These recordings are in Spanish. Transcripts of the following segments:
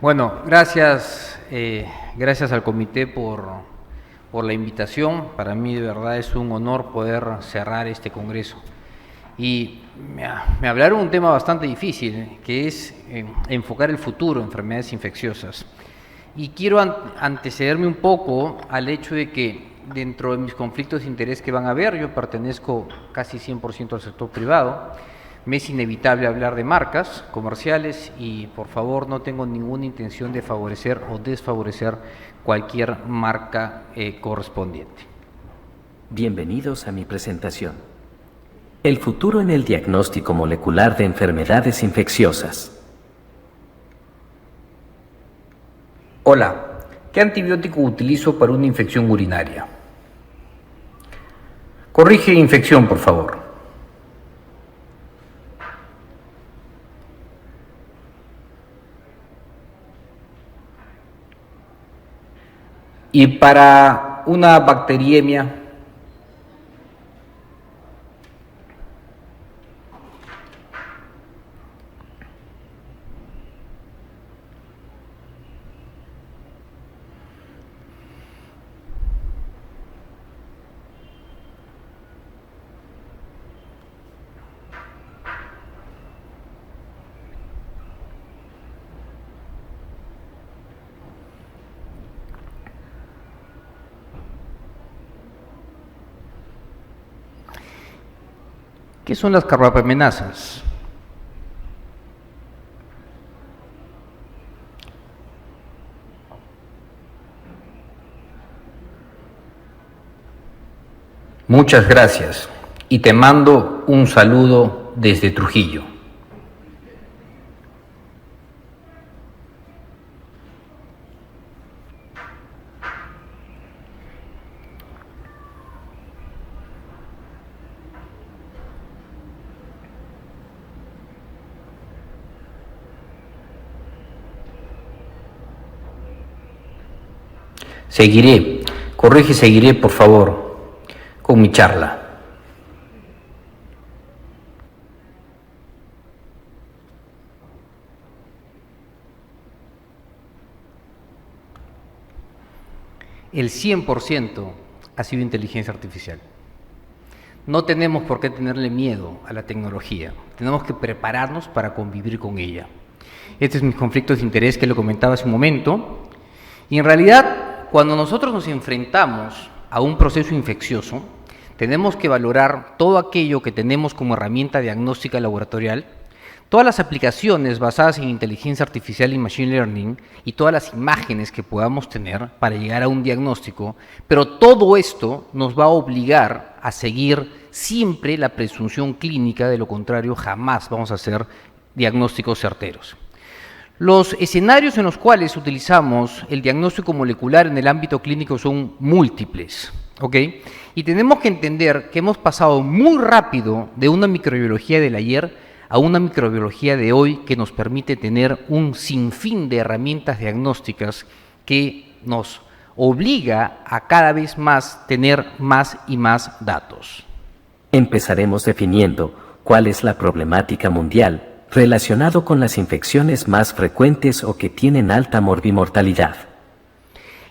Bueno, gracias, gracias al comité por la invitación. Para mí de verdad es un honor poder cerrar este congreso. Y me hablaron un tema bastante difícil, que es enfocar el futuro en enfermedades infecciosas. Y quiero antecederme un poco al hecho de que dentro de mis conflictos de interés que van a haber, yo pertenezco casi 100% al sector privado. Me es inevitable hablar de marcas comerciales y por favor no tengo ninguna intención de favorecer o desfavorecer cualquier marca correspondiente. Bienvenidos a mi presentación. El futuro en el diagnóstico molecular de enfermedades infecciosas. Hola, ¿qué antibiótico utilizo para una infección urinaria? Corrige infección, por favor. Y para una bacteriemia, ¿Qué son las carbapamenasas? muchas gracias y te mando un saludo desde Trujillo. Seguiré, por favor, con mi charla. El 100% ha sido inteligencia artificial. No tenemos por qué tenerle miedo a la tecnología, tenemos que prepararnos para convivir con ella. Este es mi conflicto de interés que lo comentaba hace un momento, y en realidad cuando nosotros nos enfrentamos a un proceso infeccioso, tenemos que valorar todo aquello que tenemos como herramienta diagnóstica laboratorial, todas las aplicaciones basadas en inteligencia artificial y machine learning y todas las imágenes que podamos tener para llegar a un diagnóstico, pero todo esto nos va a obligar a seguir siempre la presunción clínica, de lo contrario jamás vamos a hacer diagnósticos certeros. Los escenarios en los cuales utilizamos el diagnóstico molecular en el ámbito clínico son múltiples, ¿ok? Y tenemos que entender que hemos pasado muy rápido de una microbiología del ayer a una microbiología de hoy que nos permite tener un sinfín de herramientas diagnósticas que nos obliga a cada vez más tener más y más datos. Empezaremos definiendo cuál es la problemática mundial relacionado con las infecciones más frecuentes o que tienen alta morbimortalidad.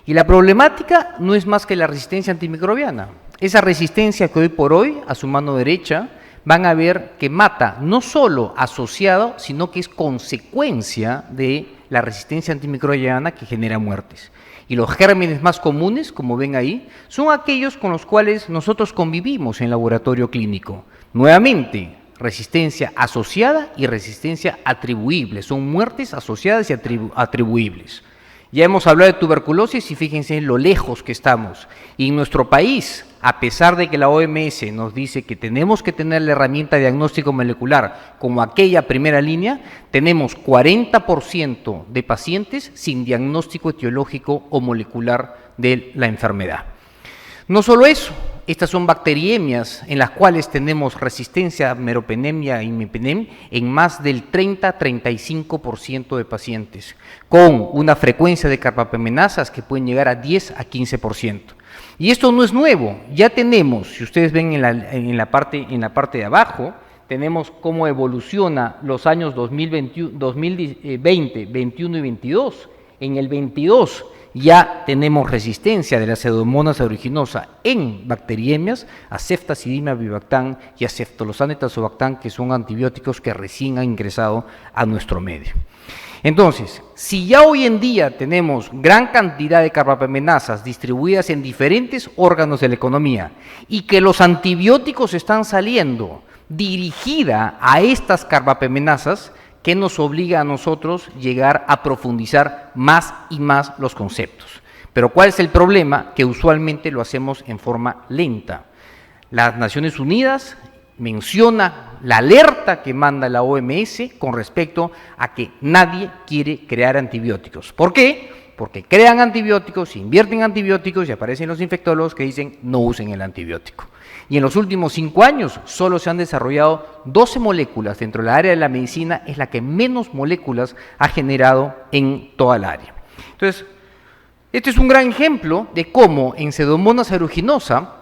Y la problemática no es más que la resistencia antimicrobiana. Esa resistencia que hoy por hoy, a su mano derecha, van a ver que mata, no solo asociado, sino que es consecuencia de la resistencia antimicrobiana que genera muertes. Y los gérmenes más comunes, como ven ahí, son aquellos con los cuales nosotros convivimos en laboratorio clínico. Nuevamente, resistencia asociada y resistencia atribuible. Son muertes asociadas y atribuibles. Ya hemos hablado de tuberculosis y fíjense en lo lejos que estamos. Y en nuestro país, a pesar de que la OMS nos dice que tenemos que tener la herramienta de diagnóstico molecular como aquella primera línea, tenemos 40% de pacientes sin diagnóstico etiológico o molecular de la enfermedad. No solo eso, estas son bacteriemias en las cuales tenemos resistencia a meropenemia y imipenem en más del 30-35% de pacientes, con una frecuencia de carbapamenasas que pueden llegar a 10 a 15%. Y esto no es nuevo, ya tenemos, si ustedes ven en la parte de abajo, tenemos cómo evoluciona los años 2020, 21 y 22. En el 22 ya tenemos resistencia de la Pseudomonas aeruginosa en bacteriemias a ceftazidima bivactán y a ceftolozane tazobactán, que son antibióticos que recién han ingresado a nuestro medio. Entonces, si ya hoy en día tenemos gran cantidad de carbapamenazas distribuidas en diferentes órganos de la economía y que los antibióticos están saliendo dirigida a estas carbapamenazas, que nos obliga a nosotros llegar a profundizar más y más los conceptos. Pero ¿cuál es el problema? Que usualmente lo hacemos en forma lenta. Las Naciones Unidas menciona la alerta que manda la OMS con respecto a que nadie quiere crear antibióticos. ¿Por qué? Porque crean antibióticos, invierten antibióticos y aparecen los infectólogos que dicen no usen el antibiótico. Y en los últimos 5 años solo se han desarrollado 12 moléculas dentro del área de la medicina, es la que menos moléculas ha generado en toda el área. Entonces, este es un gran ejemplo de cómo en Pseudomonas aeruginosa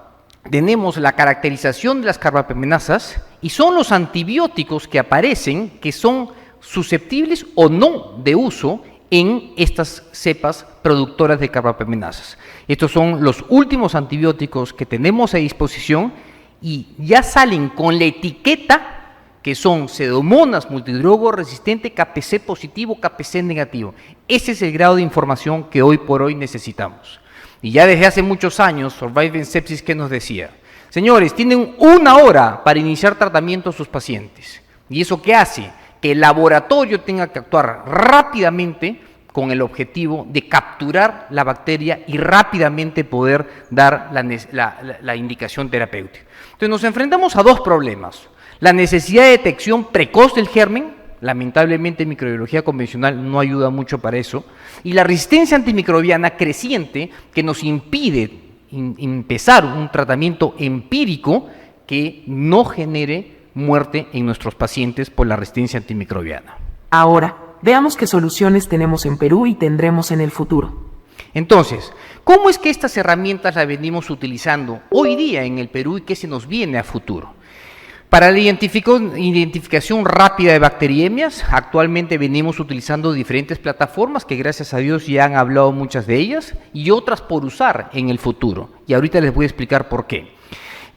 tenemos la caracterización de las carbapamenazas y son los antibióticos que aparecen que son susceptibles o no de uso en estas cepas productoras de carbapamenazas. Estos son los últimos antibióticos que tenemos a disposición y ya salen con la etiqueta que son Pseudomonas multidrogo resistente KPC positivo, KPC negativo. Ese es el grado de información que hoy por hoy necesitamos. Y ya desde hace muchos años, Surviving Sepsis, ¿qué nos decía? Señores, tienen 1 hora para iniciar tratamiento a sus pacientes. ¿Y eso qué hace? Que el laboratorio tenga que actuar rápidamente con el objetivo de capturar la bacteria y rápidamente poder dar la indicación terapéutica. Entonces nos enfrentamos a 2 problemas. La necesidad de detección precoz del germen, lamentablemente en microbiología convencional no ayuda mucho para eso, y la resistencia antimicrobiana creciente que nos impide empezar un tratamiento empírico que no genere muerte en nuestros pacientes por la resistencia antimicrobiana. Ahora, veamos qué soluciones tenemos en Perú y tendremos en el futuro. Entonces, ¿cómo es que estas herramientas las venimos utilizando hoy día en el Perú y qué se nos viene a futuro? Para la identificación rápida de bacteriemias, actualmente venimos utilizando diferentes plataformas que gracias a Dios ya han hablado muchas de ellas y otras por usar en el futuro. Y ahorita les voy a explicar por qué.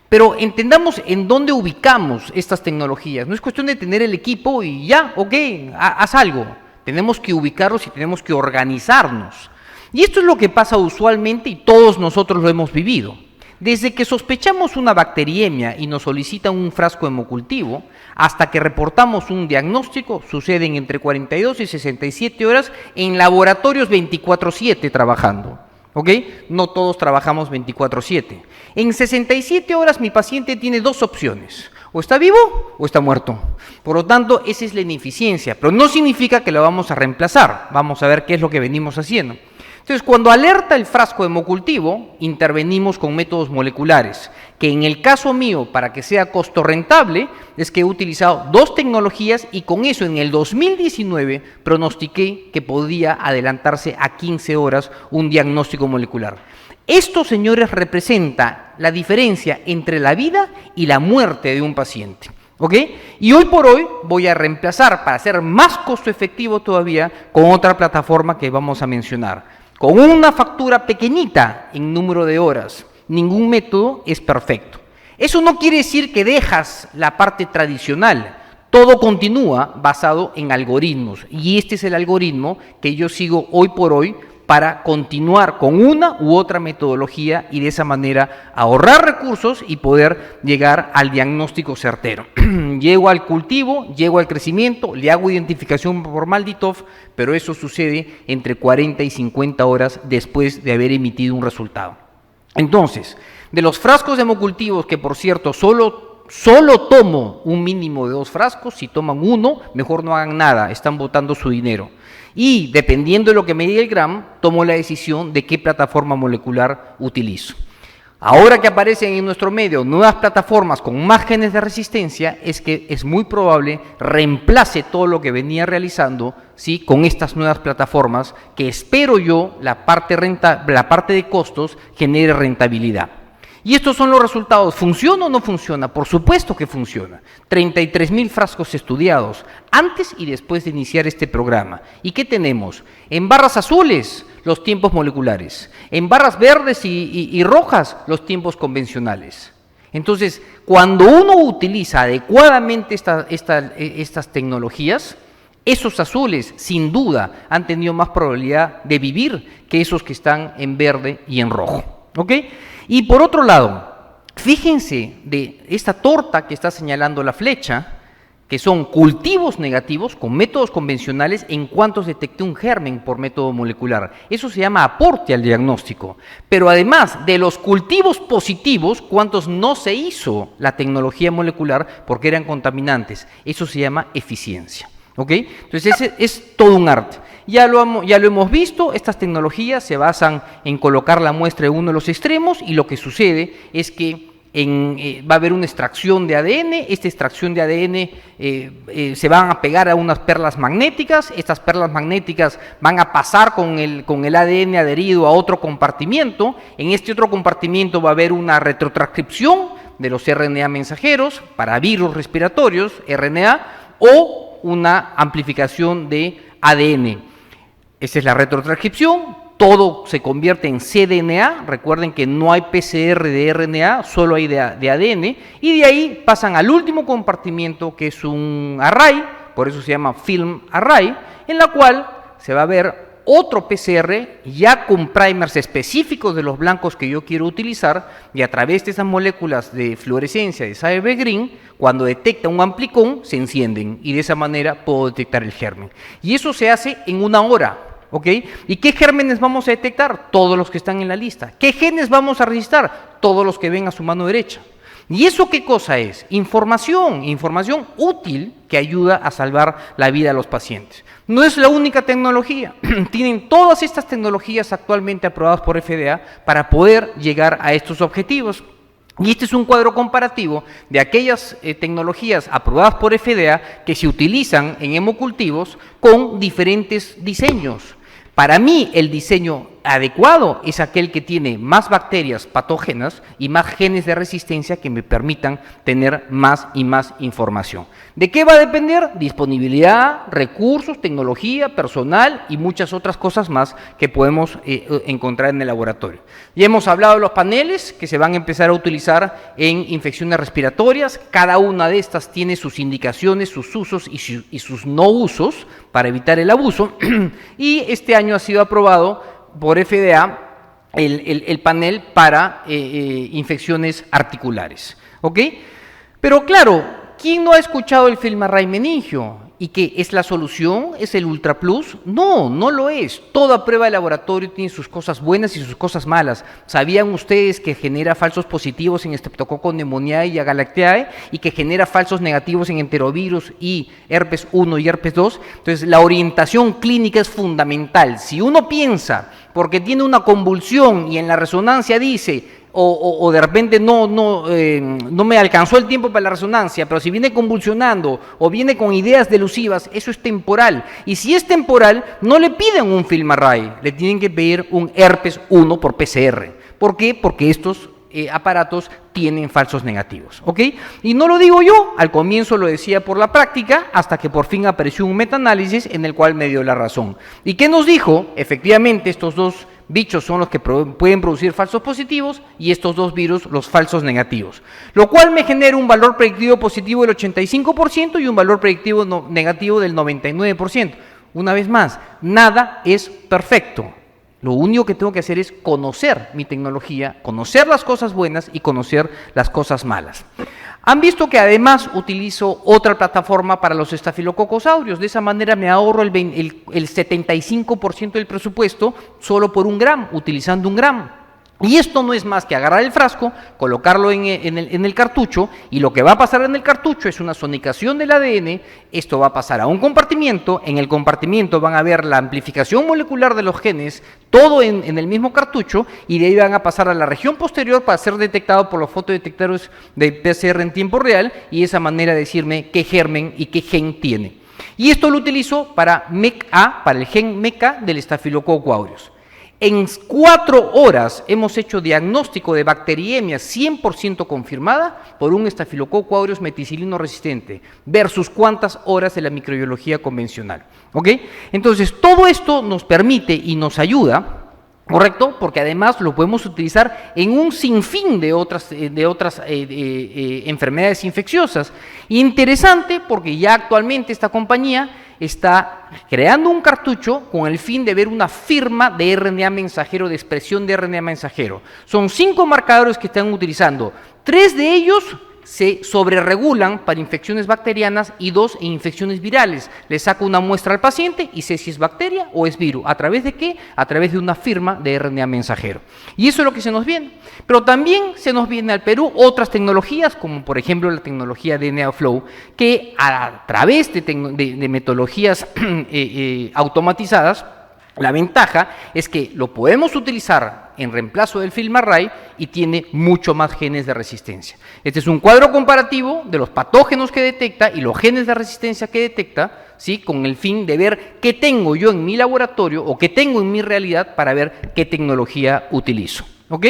Pero entendamos en dónde ubicamos estas tecnologías. No es cuestión de tener el equipo y ya, ok, haz algo. Tenemos que ubicarlos y tenemos que organizarnos. Y esto es lo que pasa usualmente y todos nosotros lo hemos vivido. Desde que sospechamos una bacteriemia y nos solicitan un frasco hemocultivo, hasta que reportamos un diagnóstico, suceden entre 42 y 67 horas en laboratorios 24/7 trabajando. ¿Ok? No todos trabajamos 24/7. En 67 horas mi paciente tiene 2 opciones. O está vivo o está muerto. Por lo tanto, esa es la ineficiencia. Pero no significa que lo vamos a reemplazar. Vamos a ver qué es lo que venimos haciendo. Entonces, cuando alerta el frasco hemocultivo, intervenimos con métodos moleculares, que en el caso mío, para que sea costo rentable, es que he utilizado 2 tecnologías y con eso en el 2019 pronostiqué que podía adelantarse a 15 horas un diagnóstico molecular. Esto, señores, representa la diferencia entre la vida y la muerte de un paciente. ¿Ok? Y hoy por hoy voy a reemplazar, para ser más costo efectivo todavía, con otra plataforma que vamos a mencionar. Con una factura pequeñita en número de horas, ningún método es perfecto. Eso no quiere decir que dejas la parte tradicional. Todo continúa basado en algoritmos y este es el algoritmo que yo sigo hoy por hoy para continuar con una u otra metodología y de esa manera ahorrar recursos y poder llegar al diagnóstico certero. Llego al cultivo, llego al crecimiento, le hago identificación por MALDI-TOF, pero eso sucede entre 40 y 50 horas después de haber emitido un resultado. Entonces, de los frascos de hemocultivos, que por cierto solo tomo un mínimo de 2 frascos, si toman 1, mejor no hagan nada, están botando su dinero. Y dependiendo de lo que me diga el GRAM, tomo la decisión de qué plataforma molecular utilizo. Ahora que aparecen en nuestro medio nuevas plataformas con más genes de resistencia, es que es muy probable reemplace todo lo que venía realizando, ¿sí?, con estas nuevas plataformas que espero yo la parte de costos genere rentabilidad. Y estos son los resultados. ¿Funciona o no funciona? Por supuesto que funciona. 33.000 frascos estudiados antes y después de iniciar este programa. ¿Y qué tenemos? En barras azules, los tiempos moleculares. En barras verdes y rojas, los tiempos convencionales. Entonces, cuando uno utiliza adecuadamente estas tecnologías, esos azules, sin duda, han tenido más probabilidad de vivir que esos que están en verde y en rojo. ¿Ok? Y por otro lado, fíjense de esta torta que está señalando la flecha, que son cultivos negativos con métodos convencionales en cuantos detecté un germen por método molecular. Eso se llama aporte al diagnóstico. Pero además de los cultivos positivos, cuántos no se hizo la tecnología molecular porque eran contaminantes. Eso se llama eficiencia. ¿Ok? Entonces ese es todo un arte. Ya lo hemos visto, estas tecnologías se basan en colocar la muestra en uno de los extremos y lo que sucede es que va a haber una extracción de ADN, esta extracción de ADN se van a pegar a unas perlas magnéticas, estas perlas magnéticas van a pasar con el ADN adherido a otro compartimiento, en este otro compartimiento va a haber una retrotranscripción de los RNA mensajeros para virus respiratorios, RNA, o una amplificación de ADN. Esa es la retrotranscripción, todo se convierte en cDNA, recuerden que no hay PCR de RNA, solo hay de ADN, y de ahí pasan al último compartimiento que es un array, por eso se llama film array, en la cual se va a ver otro PCR ya con primers específicos de los blancos que yo quiero utilizar y a través de esas moléculas de fluorescencia de Cyber Green, cuando detecta un amplicón, se encienden y de esa manera puedo detectar el germen. Y eso se hace en 1 hora, ¿ok? ¿Y qué gérmenes vamos a detectar? Todos los que están en la lista. ¿Qué genes vamos a registrar? Todos los que ven a su mano derecha. ¿Y eso qué cosa es? Información útil que ayuda a salvar la vida de los pacientes. No es la única tecnología, tienen todas estas tecnologías actualmente aprobadas por FDA para poder llegar a estos objetivos. Y este es un cuadro comparativo de aquellas tecnologías aprobadas por FDA que se utilizan en hemocultivos con diferentes diseños. Para mí, el diseño adecuado es aquel que tiene más bacterias patógenas y más genes de resistencia que me permitan tener más y más información. ¿De qué va a depender? Disponibilidad, recursos, tecnología, personal y muchas otras cosas más que podemos encontrar en el laboratorio. Ya hemos hablado de los paneles que se van a empezar a utilizar en infecciones respiratorias. Cada una de estas tiene sus indicaciones, sus usos y sus no usos para evitar el abuso. Y este año ha sido aprobado por FDA el panel para infecciones articulares. ¿Ok? Pero claro, ¿quién no ha escuchado el film array meningio? ¿Y qué? ¿Es la solución? ¿Es el Ultra Plus? No, no lo es. Toda prueba de laboratorio tiene sus cosas buenas y sus cosas malas. ¿Sabían ustedes que genera falsos positivos en Streptococcus pneumoniae y Agalactiae y que genera falsos negativos en enterovirus y herpes 1 y herpes 2? Entonces, la orientación clínica es fundamental. Si uno piensa, porque tiene una convulsión y en la resonancia dice o de repente no me alcanzó el tiempo para la resonancia, pero si viene convulsionando o viene con ideas delusivas, eso es temporal. Y si es temporal, no le piden un film array, le tienen que pedir un herpes 1 por PCR. ¿Por qué? Porque estos aparatos tienen falsos negativos, ¿ok? Y no lo digo yo, al comienzo lo decía por la práctica, hasta que por fin apareció un metaanálisis en el cual me dio la razón. ¿Y qué nos dijo? Efectivamente, estos dos bichos son los que pueden producir falsos positivos y estos dos virus los falsos negativos, lo cual me genera un valor predictivo positivo del 85% y un valor predictivo negativo del 99%. Una vez más, nada es perfecto. Lo único que tengo que hacer es conocer mi tecnología, conocer las cosas buenas y conocer las cosas malas. Han visto que además utilizo otra plataforma para los estafilococos aureus. De esa manera me ahorro el 75% del presupuesto solo por 1 gramo, utilizando 1 gramo. Y esto no es más que agarrar el frasco, colocarlo en el cartucho, y lo que va a pasar en el cartucho es una sonicación del ADN. Esto va a pasar a un compartimiento, en el compartimiento van a ver la amplificación molecular de los genes, todo en el mismo cartucho, y de ahí van a pasar a la región posterior para ser detectado por los fotodetectores de PCR en tiempo real, y de esa manera decirme qué germen y qué gen tiene. Y esto lo utilizo para MECA, para el gen MECA del Staphylococcus aureus. En 4 horas hemos hecho diagnóstico de bacteriemia 100% confirmada por un estafilococo aureus meticilino resistente versus cuántas horas de la microbiología convencional. ¿Ok? Entonces, todo esto nos permite y nos ayuda, ¿correcto? Porque además lo podemos utilizar en un sinfín de otras enfermedades infecciosas. Interesante porque ya actualmente esta compañía está creando un cartucho con el fin de ver una firma de RNA mensajero, de expresión de RNA mensajero. Son 5 marcadores que están utilizando. 3 de ellos se sobreregulan para infecciones bacterianas y 2 en infecciones virales. Le saco una muestra al paciente y sé si es bacteria o es virus. ¿A través de qué? A través de una firma de RNA mensajero. Y eso es lo que se nos viene. Pero también se nos viene al Perú otras tecnologías, como por ejemplo la tecnología de NeoFlow, que a través de metodologías automatizadas, la ventaja es que lo podemos utilizar en reemplazo del film array y tiene mucho más genes de resistencia. Este es un cuadro comparativo de los patógenos que detecta y los genes de resistencia que detecta, ¿sí? Con el fin de ver qué tengo yo en mi laboratorio o qué tengo en mi realidad para ver qué tecnología utilizo. ¿Ok?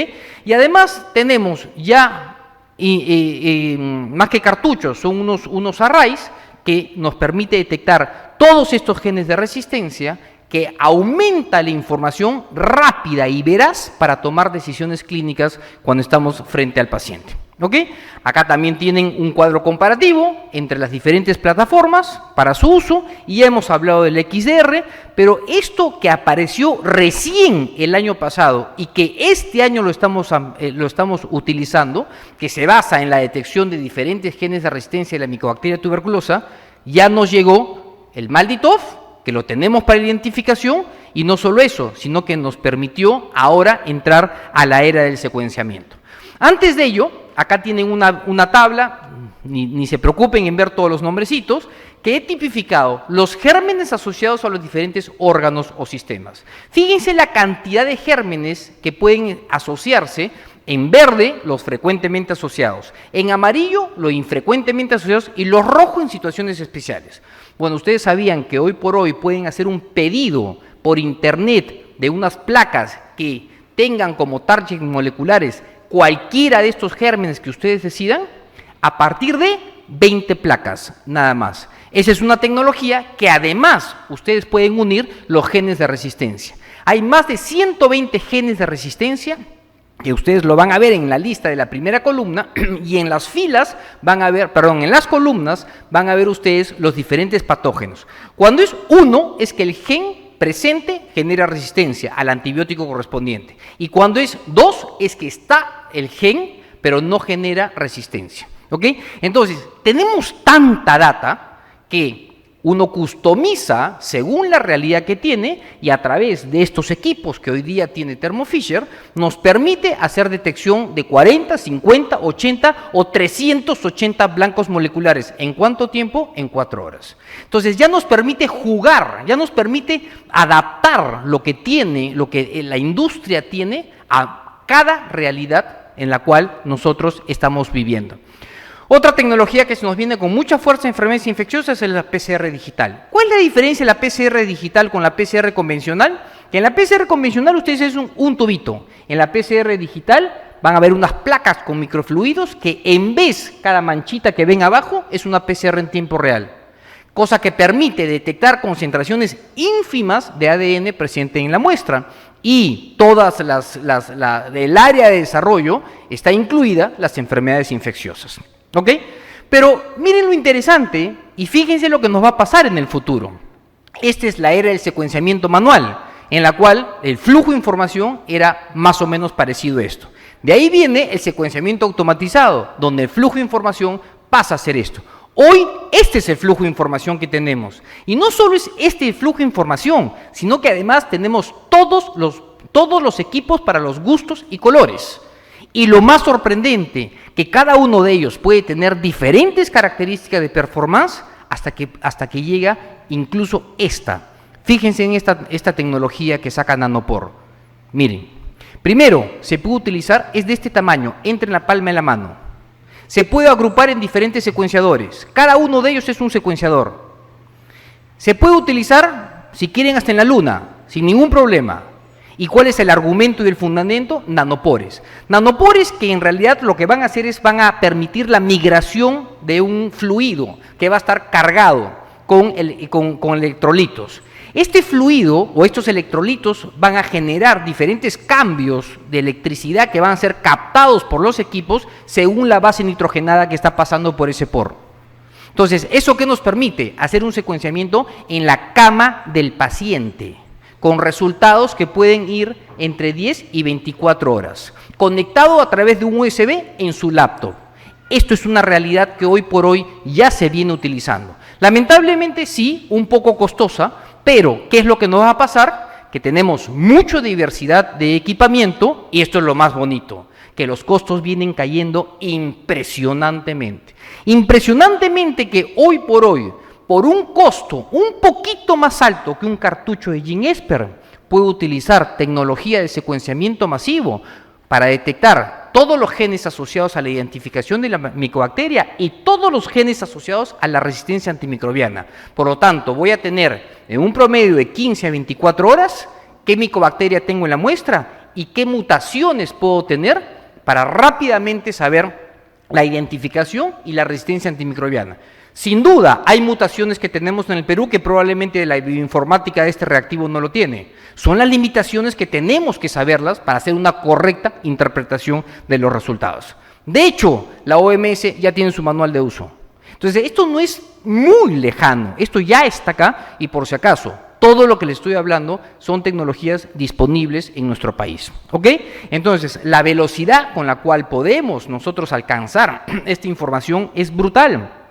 Y además tenemos ya, más que cartuchos, son unos arrays que nos permite detectar todos estos genes de resistencia, que aumenta la información rápida y veraz para tomar decisiones clínicas cuando estamos frente al paciente. ¿Ok? Acá también tienen un cuadro comparativo entre las diferentes plataformas para su uso, y ya hemos hablado del XDR, pero esto que apareció recién el año pasado y que este año lo estamos utilizando, que se basa en la detección de diferentes genes de resistencia de la micobacteria tuberculosa, ya nos llegó el MALDI-TOF, que lo tenemos para identificación, y no solo eso, sino que nos permitió ahora entrar a la era del secuenciamiento. Antes de ello, acá tienen una tabla, ni se preocupen en ver todos los nombrecitos, que he tipificado los gérmenes asociados a los diferentes órganos o sistemas. Fíjense la cantidad de gérmenes que pueden asociarse. En verde, los frecuentemente asociados. En amarillo, los infrecuentemente asociados. Y los rojos en situaciones especiales. Bueno, ustedes sabían que hoy por hoy pueden hacer un pedido por internet de unas placas que tengan como target moleculares cualquiera de estos gérmenes que ustedes decidan, a partir de 20 placas, nada más. Esa es una tecnología que además ustedes pueden unir los genes de resistencia. Hay más de 120 genes de resistencia que ustedes lo van a ver en la lista de la primera columna, y en las filas van a ver, en las columnas van a ver ustedes los diferentes patógenos. Cuando es 1 es que el gen presente genera resistencia al antibiótico correspondiente, y cuando es 2 es que está el gen pero no genera resistencia. ¿Ok? Entonces, tenemos tanta data que uno customiza según la realidad que tiene, y a través de estos equipos que hoy día tiene Thermo Fisher, nos permite hacer detección de 40, 50, 80 o 380 blancos moleculares. ¿En cuánto tiempo? En 4 horas. Entonces ya nos permite jugar, ya nos permite adaptar lo que la industria tiene a cada realidad en la cual nosotros estamos viviendo. Otra tecnología que se nos viene con mucha fuerza en enfermedades infecciosas es la PCR digital. ¿Cuál es la diferencia de la PCR digital con la PCR convencional? Que en la PCR convencional ustedes es un tubito. En la PCR digital van a ver unas placas con microfluidos que en vez cada manchita que ven abajo es una PCR en tiempo real. Cosa que permite detectar concentraciones ínfimas de ADN presente en la muestra. Y todas del área de desarrollo está incluida las enfermedades infecciosas. ¿Ok? Pero miren lo interesante y fíjense lo que nos va a pasar en el futuro. Esta es la era del secuenciamiento manual, en la cual el flujo de información era más o menos parecido a esto. De ahí viene el secuenciamiento automatizado, donde el flujo de información pasa a ser esto. Hoy este es el flujo de información que tenemos. Y no solo es este flujo de información, sino que además tenemos todos los equipos para los gustos y colores. Y lo más sorprendente, que cada uno de ellos puede tener diferentes características de performance hasta que llega incluso esta. Fíjense en esta tecnología que saca Nanopore. Miren, primero se puede utilizar, es de este tamaño, entra en la palma de la mano. Se puede agrupar en diferentes secuenciadores. Cada uno de ellos es un secuenciador. Se puede utilizar, si quieren, hasta en la luna, sin ningún problema. ¿Y cuál es el argumento y el fundamento? Nanopores. Nanopores que en realidad lo que van a hacer es van a permitir la migración de un fluido que va a estar cargado con electrolitos. Este fluido o estos electrolitos van a generar diferentes cambios de electricidad que van a ser captados por los equipos según la base nitrogenada que está pasando por ese poro. Entonces, ¿eso qué nos permite? Hacer un secuenciamiento en la cama del paciente, con resultados que pueden ir entre 10 y 24 horas, conectado a través de un USB en su laptop. Esto es una realidad que hoy por hoy ya se viene utilizando. Lamentablemente sí, un poco costosa, pero ¿qué es lo que nos va a pasar? Que tenemos mucha diversidad de equipamiento y esto es lo más bonito, que los costos vienen cayendo impresionantemente. Impresionantemente que hoy, por un costo un poquito más alto que un cartucho de GeneXpert, puede utilizar tecnología de secuenciamiento masivo para detectar todos los genes asociados a la identificación de la micobacteria y todos los genes asociados a la resistencia antimicrobiana. Por lo tanto, voy a tener en un promedio de 15 a 24 horas qué micobacteria tengo en la muestra y qué mutaciones puedo tener para rápidamente saber la identificación y la resistencia antimicrobiana. Sin duda, hay mutaciones que tenemos en el Perú que probablemente la bioinformática de este reactivo no lo tiene. Son las limitaciones que tenemos que saberlas para hacer una correcta interpretación de los resultados. De hecho, la OMS ya tiene su manual de uso. Entonces, esto no es muy lejano, esto ya está acá y por si acaso, todo lo que les estoy hablando son tecnologías disponibles en nuestro país, ¿ok? Entonces, la velocidad con la cual podemos nosotros alcanzar esta información es brutal.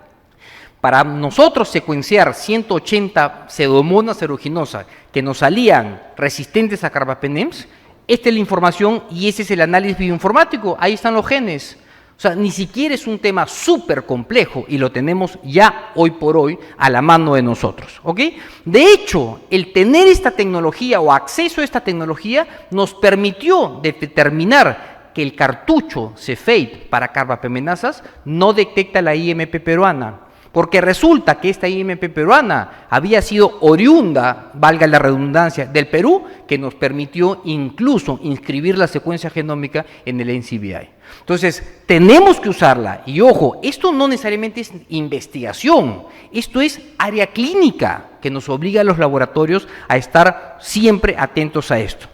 Para nosotros secuenciar 180 pseudomonas aeruginosa que nos salían resistentes a carbapenems, esta es la información y ese es el análisis bioinformático, ahí están los genes. O sea, ni siquiera es un tema súper complejo y lo tenemos ya hoy por hoy a la mano de nosotros, ¿ok? De hecho, el tener esta tecnología o acceso a esta tecnología nos permitió determinar que el cartucho Cefate para carbapemenasas no detecta la IMP peruana. Porque resulta que esta IMP peruana había sido oriunda, valga la redundancia, del Perú, que nos permitió incluso inscribir la secuencia genómica en el NCBI. Entonces, tenemos que usarla. Y ojo, esto no necesariamente es investigación, esto es área clínica que nos obliga a los laboratorios a estar siempre atentos a esto.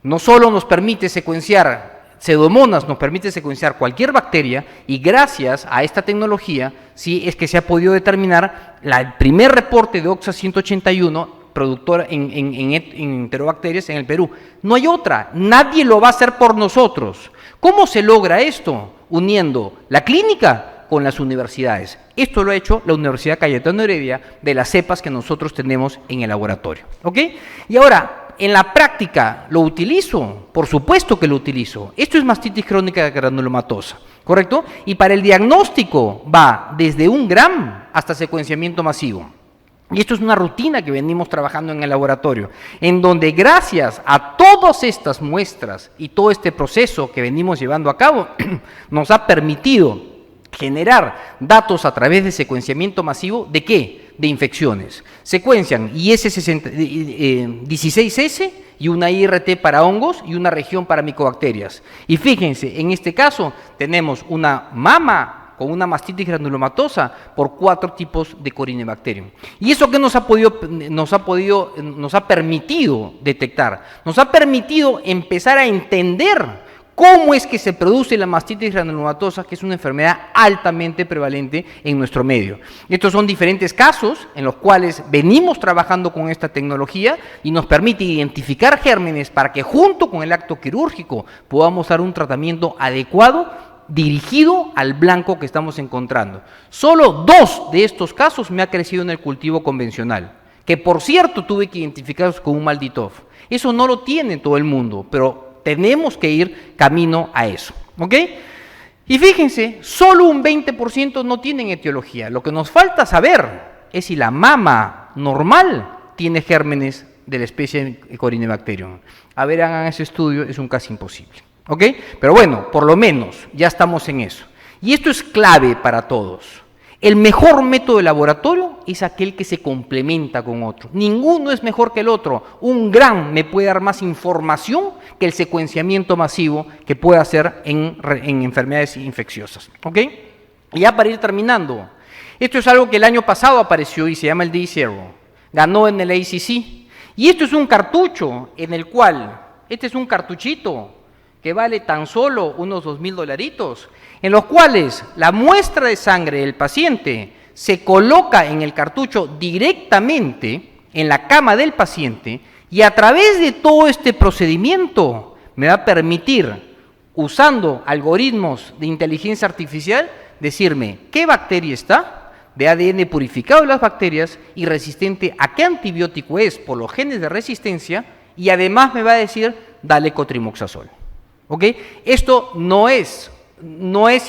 No solo nos permite secuenciar Pseudomonas, nos permite secuenciar cualquier bacteria y gracias a esta tecnología sí es que se ha podido determinar el primer reporte de OXA 181 productora en enterobacterias en el Perú. No hay otra, nadie lo va a hacer por nosotros. ¿Cómo se logra esto? Uniendo la clínica con las universidades. Esto lo ha hecho la Universidad Cayetano Heredia de las cepas que nosotros tenemos en el laboratorio, ¿ok? Y ahora, en la práctica, ¿lo utilizo? Por supuesto que lo utilizo. Esto es mastitis crónica granulomatosa, ¿correcto? Y para el diagnóstico va desde 1 gramo hasta secuenciamiento masivo. Y esto es una rutina que venimos trabajando en el laboratorio, en donde gracias a todas estas muestras y todo este proceso que venimos llevando a cabo, nos ha permitido generar datos a través de secuenciamiento masivo, ¿de qué? De infecciones. Secuencian IS16S y una IRT para hongos y una región para micobacterias. Y fíjense, en este caso tenemos una mama con una mastitis granulomatosa por 4 tipos de Corynebacterium. ¿Y eso qué nos ha permitido detectar? Nos ha permitido empezar a entender cómo es que se produce la mastitis granulomatosa, que es una enfermedad altamente prevalente en nuestro medio. Estos son diferentes casos en los cuales venimos trabajando con esta tecnología y nos permite identificar gérmenes para que junto con el acto quirúrgico podamos dar un tratamiento adecuado dirigido al blanco que estamos encontrando. Solo 2 de estos casos me ha crecido en el cultivo convencional, que por cierto tuve que identificarlos con un Malditov. Eso no lo tiene todo el mundo, pero tenemos que ir camino a eso, ¿ok? Y fíjense, solo un 20% no tienen etiología. Lo que nos falta saber es si la mama normal tiene gérmenes de la especie Corynebacterium. A ver, hagan ese estudio, es un casi imposible, ¿ok? Pero bueno, por lo menos ya estamos en eso. Y esto es clave para todos. El mejor método de laboratorio es aquel que se complementa con otro. Ninguno es mejor que el otro. Un GRAM me puede dar más información que el secuenciamiento masivo que puede hacer en enfermedades infecciosas. ¿Ok? Y ya para ir terminando, esto es algo que el año pasado apareció y se llama el D0. Ganó en el ACC. Y esto es un cartucho en el cual, este es un cartuchito que vale tan solo unos $2,000, en los cuales la muestra de sangre del paciente se coloca en el cartucho directamente en la cama del paciente y a través de todo este procedimiento me va a permitir, usando algoritmos de inteligencia artificial, decirme qué bacteria está, de ADN purificado de las bacterias y resistente a qué antibiótico es por los genes de resistencia, y además me va a decir dale cotrimoxazol. ¿Ok? Esto no es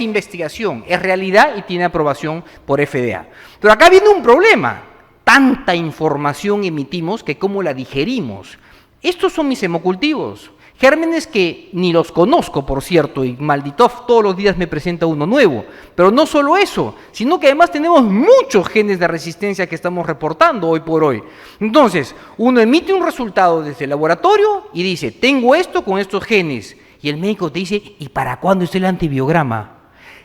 investigación, es realidad y tiene aprobación por FDA. Pero acá viene un problema. Tanta información emitimos que cómo la digerimos. Estos son mis hemocultivos. Gérmenes que ni los conozco, por cierto, y maldito todos los días me presenta uno nuevo. Pero no solo eso, sino que además tenemos muchos genes de resistencia que estamos reportando hoy por hoy. Entonces, uno emite un resultado desde el laboratorio y dice, tengo esto con estos genes. Y el médico te dice, ¿y para cuándo es el antibiograma?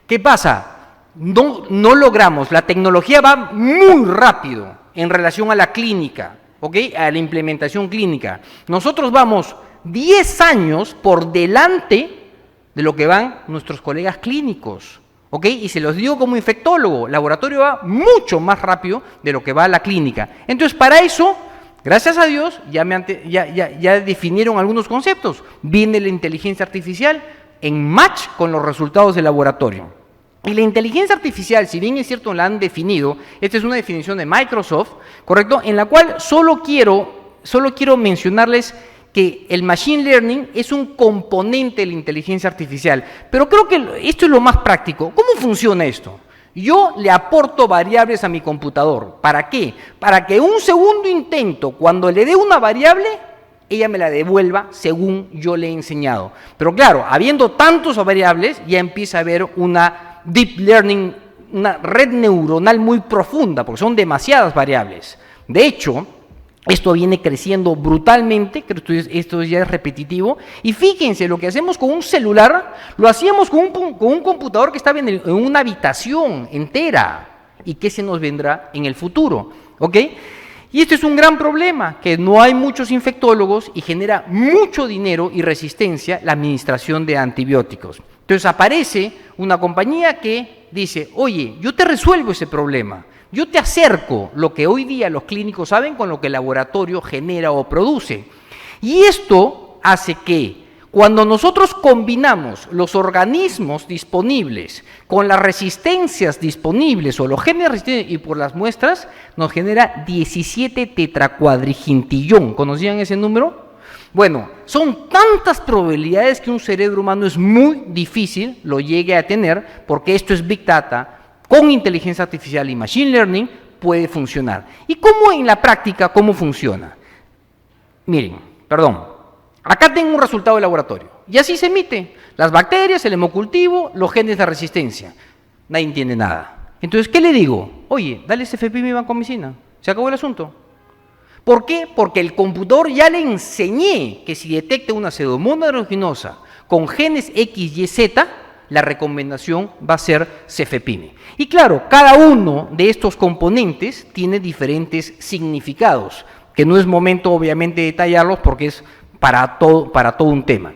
¿Qué pasa? No logramos, la tecnología va muy rápido en relación a la clínica, ¿ok? A la implementación clínica. Nosotros vamos 10 años por delante de lo que van nuestros colegas clínicos, ¿ok? Y se los digo como infectólogo, el laboratorio va mucho más rápido de lo que va a la clínica. Entonces, para eso, gracias a Dios, ya definieron algunos conceptos. Viene la inteligencia artificial en match con los resultados del laboratorio. Y la inteligencia artificial, si bien es cierto la han definido, esta es una definición de Microsoft, ¿correcto? En la cual solo quiero mencionarles que el Machine Learning es un componente de la inteligencia artificial. Pero creo que esto es lo más práctico. ¿Cómo funciona esto? Yo le aporto variables a mi computador. ¿Para qué? Para que un segundo intento, cuando le dé una variable, ella me la devuelva según yo le he enseñado. Pero claro, habiendo tantas variables, ya empieza a haber una deep learning, una red neuronal muy profunda, porque son demasiadas variables. De hecho, esto viene creciendo brutalmente, creo que esto ya es repetitivo, y fíjense, lo que hacemos con un celular, lo hacíamos con un computador que estaba en una habitación entera, y que se nos vendrá en el futuro, ¿ok? Y este es un gran problema, que no hay muchos infectólogos y genera mucho dinero y resistencia la administración de antibióticos. Entonces aparece una compañía que dice, oye, yo te resuelvo ese problema. Yo te acerco lo que hoy día los clínicos saben con lo que el laboratorio genera o produce. Y esto hace que cuando nosotros combinamos los organismos disponibles con las resistencias disponibles o los genes resistentes y por las muestras, nos genera 17 tetracuadrigintillón. ¿Conocían ese número? Bueno, son tantas probabilidades que un cerebro humano es muy difícil lo llegue a tener, porque esto es Big Data. Con inteligencia artificial y Machine Learning puede funcionar. ¿Y cómo en la práctica, cómo funciona? Miren, acá tengo un resultado de laboratorio y así se emite. Las bacterias, el hemocultivo, los genes de resistencia. Nadie entiende nada. Entonces, ¿qué le digo? Oye, dale cefepime y vancomicina. Se acabó el asunto. ¿Por qué? Porque el computador ya le enseñé que si detecta una pseudomonas aeruginosa con genes X, Y, Z, la recomendación va a ser cefepime. Y claro, cada uno de estos componentes tiene diferentes significados, que no es momento obviamente de detallarlos porque es para todo un tema.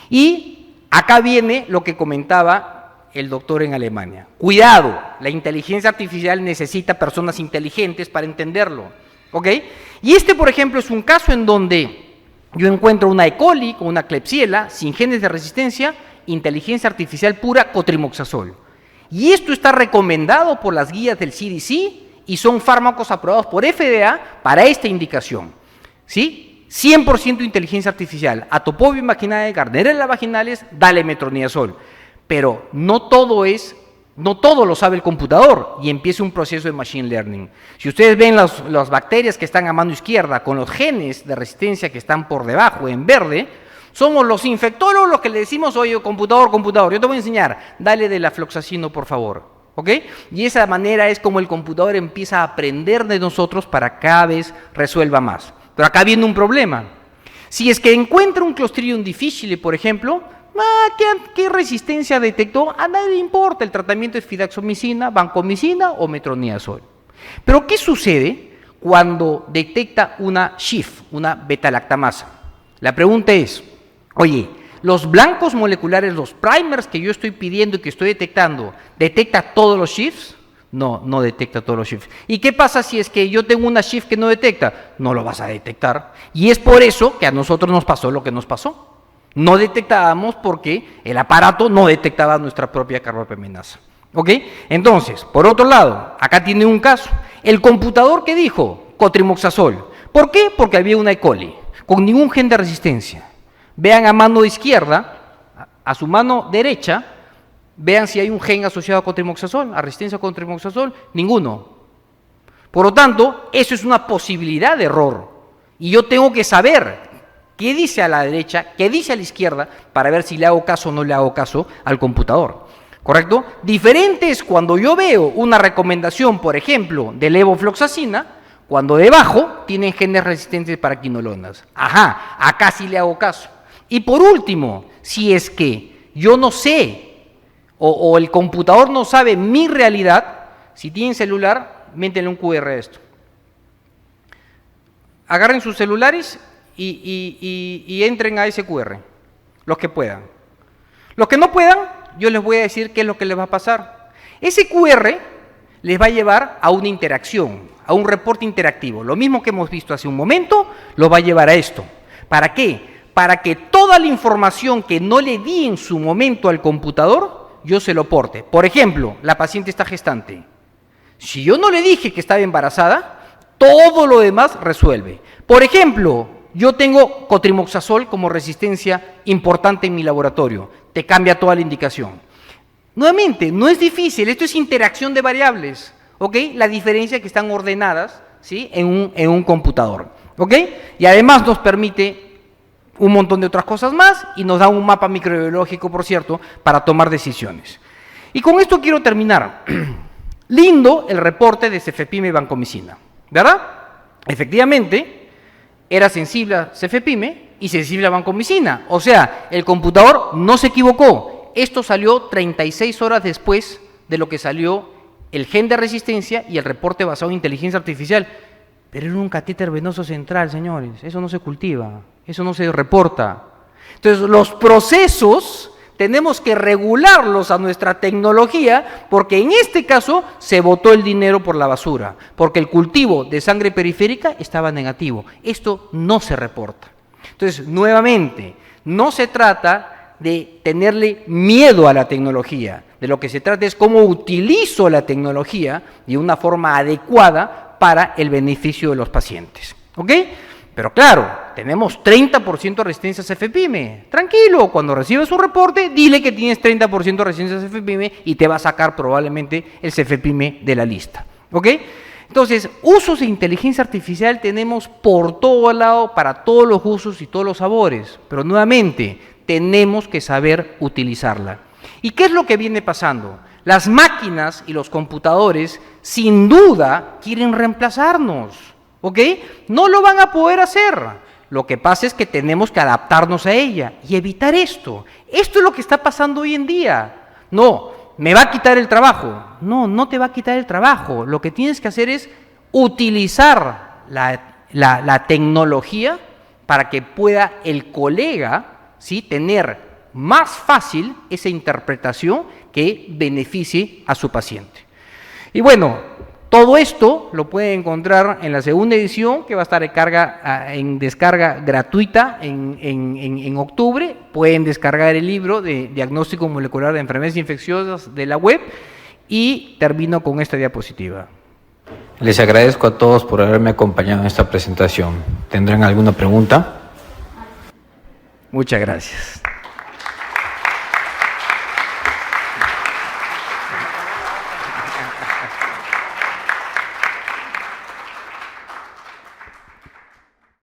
Y acá viene lo que comentaba el doctor en Alemania. Cuidado, la inteligencia artificial necesita personas inteligentes para entenderlo, ¿ok? Y por ejemplo, es un caso en donde yo encuentro una E. coli con una Klebsiella sin genes de resistencia, inteligencia artificial pura, cotrimoxazol. Y esto está recomendado por las guías del CDC y son fármacos aprobados por FDA para esta indicación. ¿Sí? 100% inteligencia artificial. Atopobio vaginae, Gardnerella vaginalis, dale metronidazol. Pero no todo lo sabe el computador y empieza un proceso de Machine Learning. Si ustedes ven las bacterias que están a mano izquierda con los genes de resistencia que están por debajo en verde, somos los infectólogos los que le decimos, oye, computador, yo te voy a enseñar, dale de la floxacino, por favor. ¿ok? Y esa manera es como el computador empieza a aprender de nosotros para que cada vez resuelva más. Pero acá viene un problema. Si es que encuentra un Clostridium difficile, por ejemplo, ¿qué resistencia detectó? A nadie le importa, el tratamiento es fidaxomicina, vancomicina o metronidazol. Pero ¿qué sucede cuando detecta una SHIF, una beta-lactamasa? La pregunta es, oye, ¿los blancos moleculares, los primers que yo estoy pidiendo y que estoy detectando, detecta todos los SHIFs? No, no detecta todos los SHIFs. ¿Y qué pasa si es que yo tengo una SHIF que no detecta? No lo vas a detectar. Y es por eso que a nosotros nos pasó lo que nos pasó. No detectábamos porque el aparato no detectaba nuestra propia carbapenemerasa. ¿Ok? Entonces, por otro lado, acá tiene un caso. El computador que dijo cotrimoxazol. ¿Por qué? Porque había una E. coli con ningún gen de resistencia. Vean a mano izquierda, a su mano derecha, vean si hay un gen asociado a cotrimoxazol, a resistencia a cotrimoxazol, ninguno. Por lo tanto, eso es una posibilidad de error. Y yo tengo que saber qué dice a la derecha, qué dice a la izquierda, para ver si le hago caso o no le hago caso al computador. ¿Correcto? Diferente es cuando yo veo una recomendación, por ejemplo, de levofloxacina, cuando debajo tienen genes resistentes para quinolonas. Ajá, acá sí le hago caso. Y por último, si es que yo no sé o el computador no sabe mi realidad, si tienen celular, métanle un QR a esto. Agarren sus celulares y entren a ese QR, los que puedan. Los que no puedan, yo les voy a decir qué es lo que les va a pasar. Ese QR les va a llevar a una interacción, a un reporte interactivo. Lo mismo que hemos visto hace un momento, lo va a llevar a esto. ¿Para qué? Para que toda la información que no le di en su momento al computador, yo se lo porte. Por ejemplo, la paciente está gestante. Si yo no le dije que estaba embarazada, todo lo demás resuelve. Por ejemplo, yo tengo cotrimoxazol como resistencia importante en mi laboratorio. Te cambia toda la indicación. Nuevamente, no es difícil, esto es interacción de variables, ¿ok? La diferencia es que están ordenadas, ¿sí? en un computador, ¿ok? Y además nos permite un montón de otras cosas más y nos da un mapa microbiológico, por cierto, para tomar decisiones. Y con esto quiero terminar. Lindo el reporte de cefepime y vancomicina, ¿verdad? Efectivamente, era sensible a cefepime y sensible a vancomicina. O sea, el computador no se equivocó. Esto salió 36 horas después de lo que salió el gen de resistencia y el reporte basado en inteligencia artificial. Pero era un catéter venoso central, señores. Eso no se cultiva, eso no se reporta. Entonces, los procesos tenemos que regularlos a nuestra tecnología porque en este caso se botó el dinero por la basura, porque el cultivo de sangre periférica estaba negativo. Esto no se reporta. Entonces, nuevamente, no se trata de tenerle miedo a la tecnología. De lo que se trata es cómo utilizo la tecnología de una forma adecuada para el beneficio de los pacientes. ¿Ok? Pero claro, tenemos 30% de resistencia a cefepime. Tranquilo, cuando recibes un reporte, dile que tienes 30% de resistencia a cefepime y te va a sacar probablemente el cefepime de la lista. ¿Ok? Entonces, usos de inteligencia artificial tenemos por todo lado, para todos los usos y todos los sabores. Pero nuevamente, tenemos que saber utilizarla. ¿Y qué es lo que viene pasando? Las máquinas y los computadores, sin duda, quieren reemplazarnos. ¿Ok? No lo van a poder hacer. Lo que pasa es que tenemos que adaptarnos a ella y evitar esto. Esto es lo que está pasando hoy en día. No, ¿me va a quitar el trabajo? No, no te va a quitar el trabajo. Lo que tienes que hacer es utilizar la tecnología para que pueda el colega, ¿sí?, tener más fácil esa interpretación que beneficie a su paciente. Y bueno, todo esto lo pueden encontrar en la segunda edición, que va a estar en descarga gratuita en octubre. Pueden descargar el libro de Diagnóstico Molecular de Enfermedades Infecciosas de la web. Y termino con esta diapositiva. Les agradezco a todos por haberme acompañado en esta presentación. ¿Tendrán alguna pregunta? Muchas gracias.